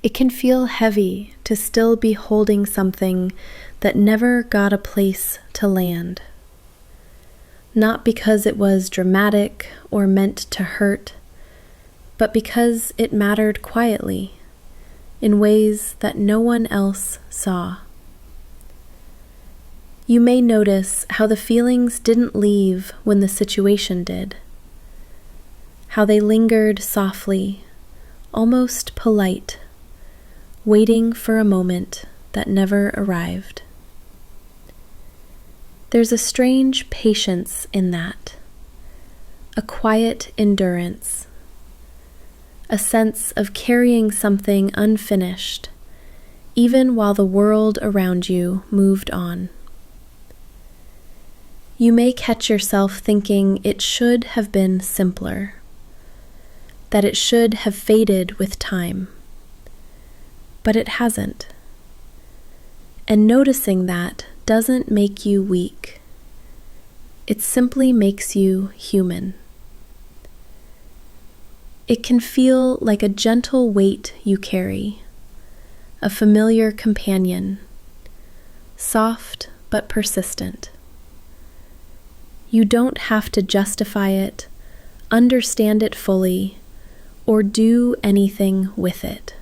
It can feel heavy to still be holding something that never got a place to land. Not because it was dramatic or meant to hurt, but because it mattered quietly, in ways that no one else saw. You may notice how the feelings didn't leave when the situation did, how they lingered softly, almost polite, waiting for a moment that never arrived. There's a strange patience in that, a quiet endurance, a sense of carrying something unfinished, even while the world around you moved on. You may catch yourself thinking it should have been simpler, that it should have faded with time, but it hasn't. And noticing that doesn't make you weak. It simply makes you human. It can feel like a gentle weight you carry, a familiar companion, soft but persistent. You don't have to justify it, understand it fully, or do anything with it.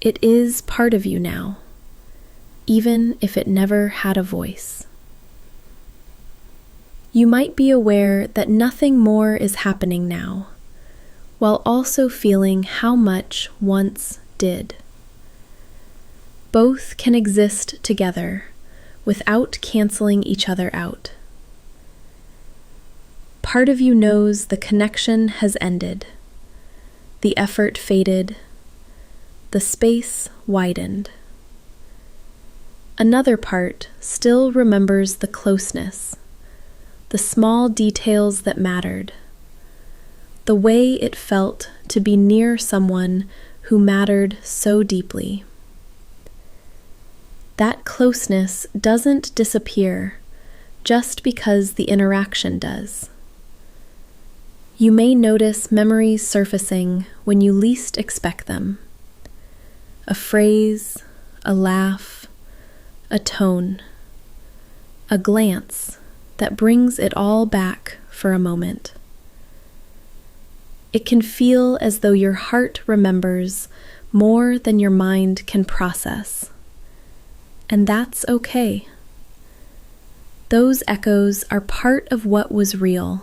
It is part of you now, even if it never had a voice. You might be aware that nothing more is happening now, while also feeling how much once did. Both can exist together without canceling each other out. Part of you knows the connection has ended, the effort faded, the space widened. Another part still remembers the closeness, the small details that mattered, the way it felt to be near someone who mattered so deeply. That closeness doesn't disappear just because the interaction does. You may notice memories surfacing when you least expect them. A phrase, a laugh, a tone, a glance that brings it all back for a moment. It can feel as though your heart remembers more than your mind can process. And that's okay. Those echoes are part of what was real,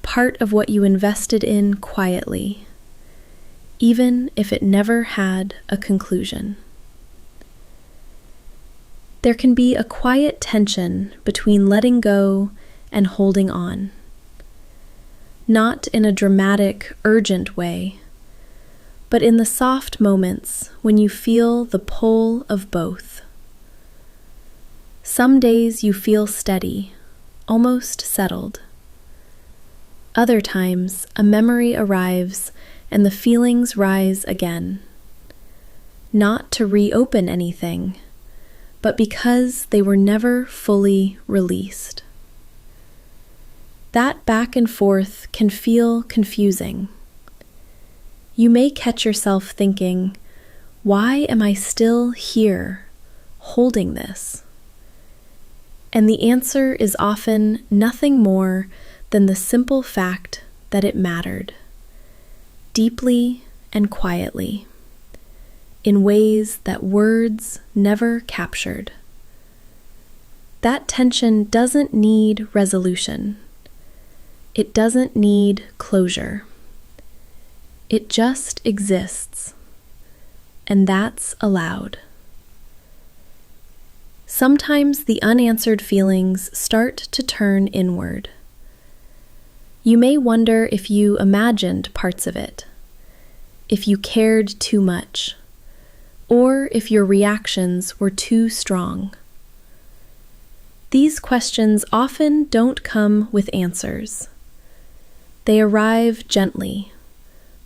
part of what you invested in quietly, even if it never had a conclusion. There can be a quiet tension between letting go and holding on. Not in a dramatic, urgent way, but in the soft moments when you feel the pull of both. Some days you feel steady, almost settled. Other times, a memory arrives and the feelings rise again. Not to reopen anything, but because they were never fully released. That back and forth can feel confusing. You may catch yourself thinking, why am I still here, holding this? And the answer is often nothing more than the simple fact that it mattered, deeply and quietly, in ways that words never captured. That tension doesn't need resolution. It doesn't need closure. It just exists, and that's allowed. Sometimes the unanswered feelings start to turn inward. You may wonder if you imagined parts of it, if you cared too much, or if your reactions were too strong. These questions often don't come with answers. They arrive gently,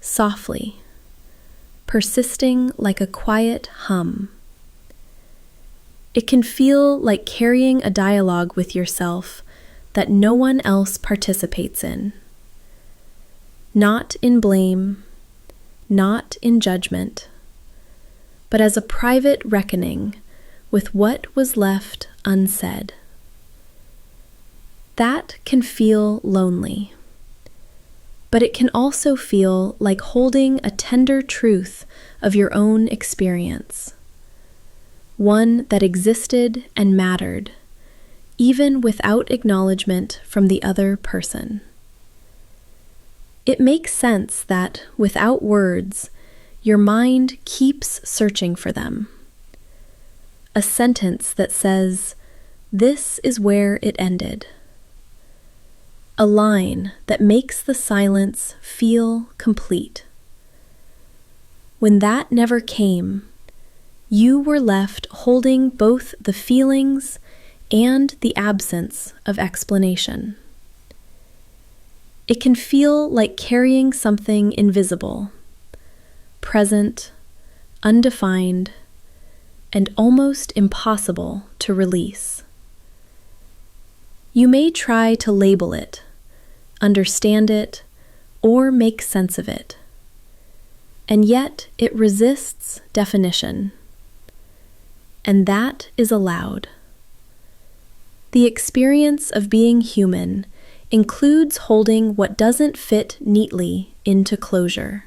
softly, persisting like a quiet hum. It can feel like carrying a dialogue with yourself that no one else participates in. Not in blame, not in judgment, but as a private reckoning with what was left unsaid. That can feel lonely, but it can also feel like holding a tender truth of your own experience, one that existed and mattered, even without acknowledgement from the other person. It makes sense that, without words, your mind keeps searching for them. A sentence that says, "This is where it ended." A line that makes the silence feel complete. When that never came, you were left holding both the feelings and the absence of explanation. It can feel like carrying something invisible, present, undefined, and almost impossible to release. You may try to label it, understand it, or make sense of it, and yet it resists definition. And that is allowed. The experience of being human includes holding what doesn't fit neatly into closure.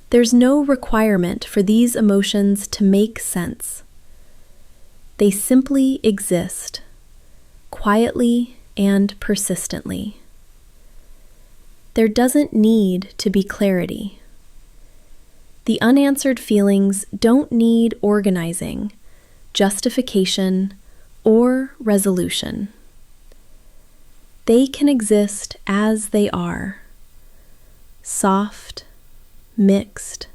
There's no requirement for these emotions to make sense. They simply exist, quietly and persistently. There doesn't need to be clarity. The unanswered feelings don't need organizing, justification, or resolution. They can exist as they are, soft, mixed,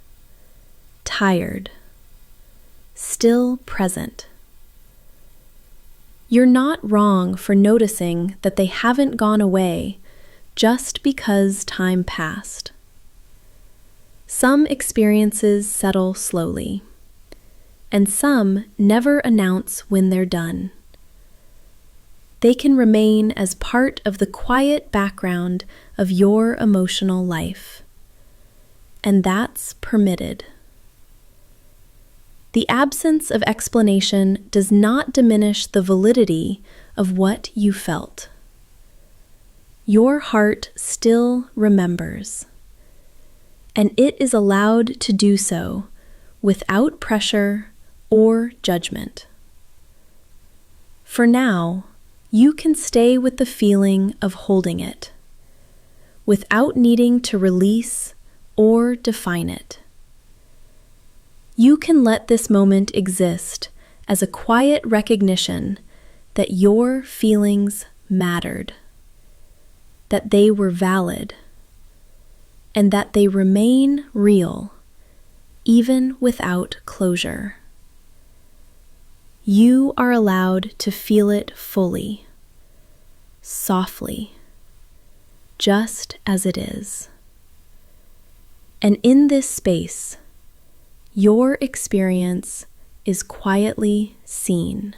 tired, still present. You're not wrong for noticing that they haven't gone away just because time passed. Some experiences settle slowly, and some never announce when they're done. They can remain as part of the quiet background of your emotional life, and that's permitted. The absence of explanation does not diminish the validity of what you felt. Your heart still remembers, and it is allowed to do so without pressure or judgment. For now, you can stay with the feeling of holding it, without needing to release or define it. You can let this moment exist as a quiet recognition that your feelings mattered, that they were valid, and that they remain real, even without closure. You are allowed to feel it fully, softly, just as it is. And in this space, your experience is quietly seen.